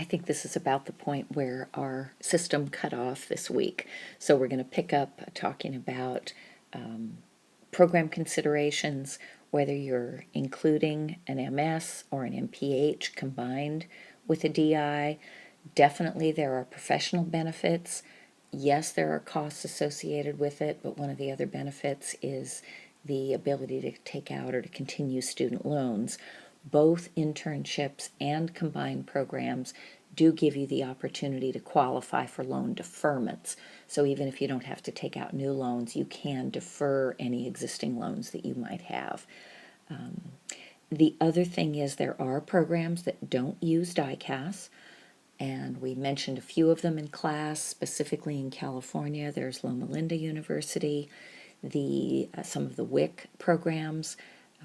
I think this is about the point where our system cut off this week. So we're going to pick up talking about program considerations, whether you're including an MS or an MPH combined with a DI. Definitely there are professional benefits. Yes, there are costs associated with it, but one of the other benefits is the ability to take out or to continue student loans. Both internships and combined programs do give you the opportunity to qualify for loan deferments. So even if you don't have to take out new loans, you can defer any existing loans that you might have. The other thing is there are programs that don't use DICAS, and we mentioned a few of them in class, specifically in California. There's Loma Linda University, some of the WIC programs,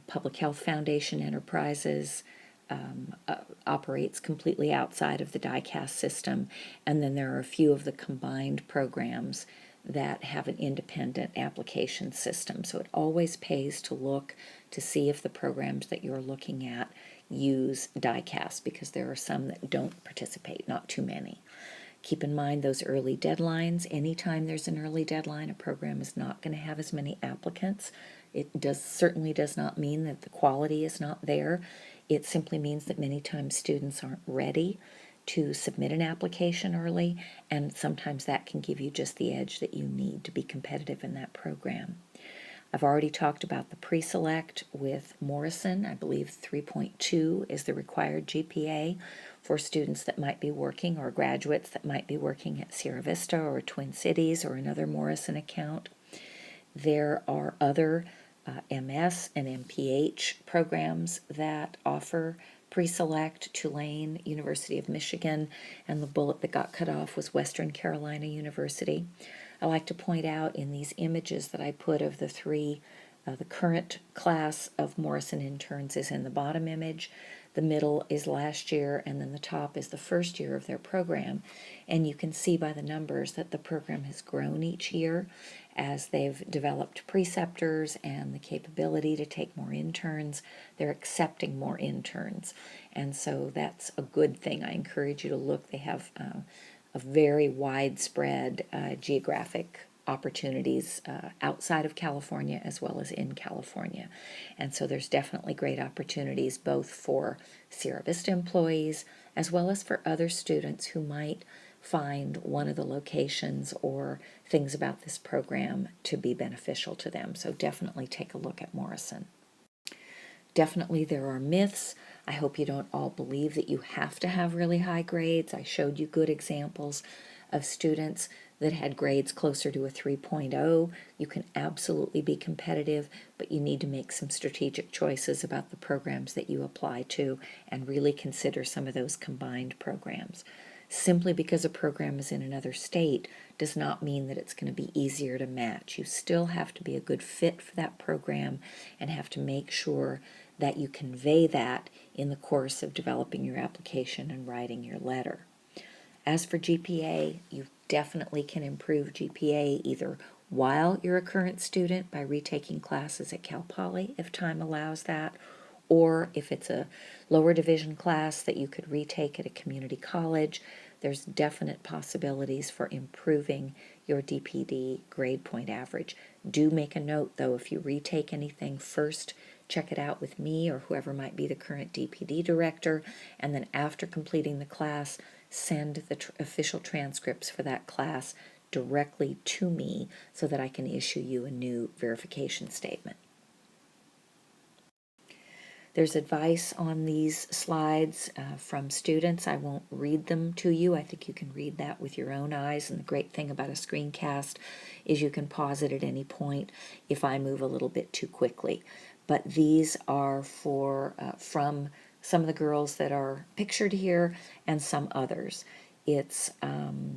Public Health Foundation Enterprises, operates completely outside of the DICAS system, and then there are a few of the combined programs that have an independent application system. So it always pays to look to see if the programs that you're looking at use DICAS, because there are some that don't participate, not too many. Keep in mind those early deadlines. Anytime there's an early deadline, a program is not going to have as many applicants. It certainly does not mean that the quality is not there. It simply means that many times students aren't ready to submit an application early, and sometimes that can give you just the edge that you need to be competitive in that program. I've already talked about the pre-select with Morrison. I believe 3.2 is the required GPA for students that might be working, or graduates that might be working at Sierra Vista or Twin Cities or another Morrison account. There are other MS and MPH programs that offer pre-select. Tulane, University of Michigan, and the bullet that got cut off was Western Carolina University. I like to point out in these images that I put of the three, the current class of Morrison interns is in the bottom image, the middle is last year, and then the top is the first year of their program. And you can see by the numbers that the program has grown each year as they've developed preceptors and the capability to take more interns. They're accepting more interns, and so that's a good thing. I encourage you to look. They have a very widespread geographic opportunities outside of California as well as in California. And so there's definitely great opportunities both for Sierra Vista employees as well as for other students who might find one of the locations or things about this program to be beneficial to them. So definitely take a look at Morrison. Definitely there are myths. I hope you don't all believe that you have to have really high grades. I showed you good examples of students that had grades closer to a 3.0. You can absolutely be competitive, but you need to make some strategic choices about the programs that you apply to and really consider some of those combined programs. Simply because a program is in another state does not mean that it's going to be easier to match. You still have to be a good fit for that program and have to make sure that you convey that in the course of developing your application and writing your letter. As for GPA, you definitely can improve GPA either while you're a current student by retaking classes at Cal Poly if time allows that, or if it's a lower division class that you could retake at a community college. There's definite possibilities for improving your DPD grade point average. Do make a note, though, if you retake anything, first check it out with me or whoever might be the current DPD director, and then after completing the class, send the official transcripts for that class directly to me so that I can issue you a new verification statement. There's advice on these slides from students. I won't read them to you. I think you can read that with your own eyes. And the great thing about a screencast is you can pause it at any point if I move a little bit too quickly. But these are from some of the girls that are pictured here and some others. It's the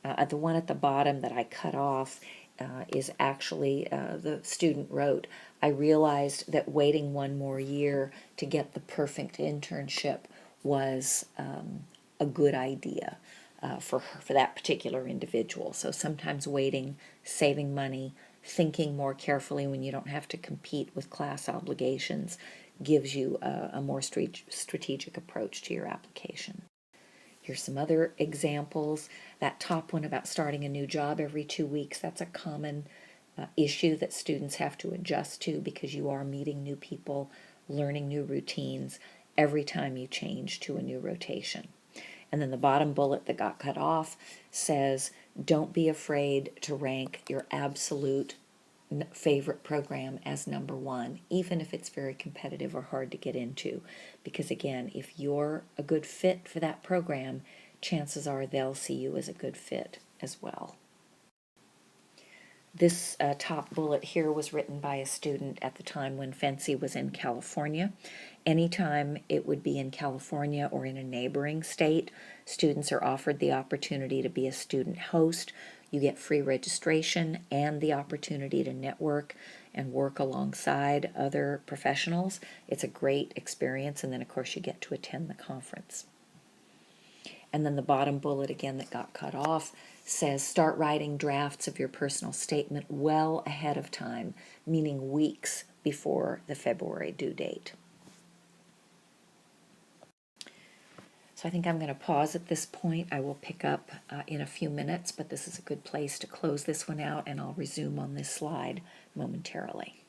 one at the bottom that I cut off is actually the student wrote, I realized that waiting one more year to get the perfect internship was a good idea for that particular individual. So sometimes waiting, saving money, thinking more carefully when you don't have to compete with class obligations gives you a more strategic approach to your application. Here's some other examples. That top one about starting a new job every 2 weeks, that's a common issue that students have to adjust to because you are meeting new people, learning new routines every time you change to a new rotation. And then the bottom bullet that got cut off says, don't be afraid to rank your absolute favorite program as number one, even if it's very competitive or hard to get into. Because again, if you're a good fit for that program, chances are they'll see you as a good fit as well. This top bullet here was written by a student at the time when Fancy was in California. Anytime it would be in California or in a neighboring state, students are offered the opportunity to be a student host. You get free registration and the opportunity to network and work alongside other professionals. It's a great experience, and then of course you get to attend the conference. And then the bottom bullet again that got cut off says start writing drafts of your personal statement well ahead of time, meaning weeks before the February due date. So I think I'm going to pause at this point. I will pick up in a few minutes, but this is a good place to close this one out, and I'll resume on this slide momentarily.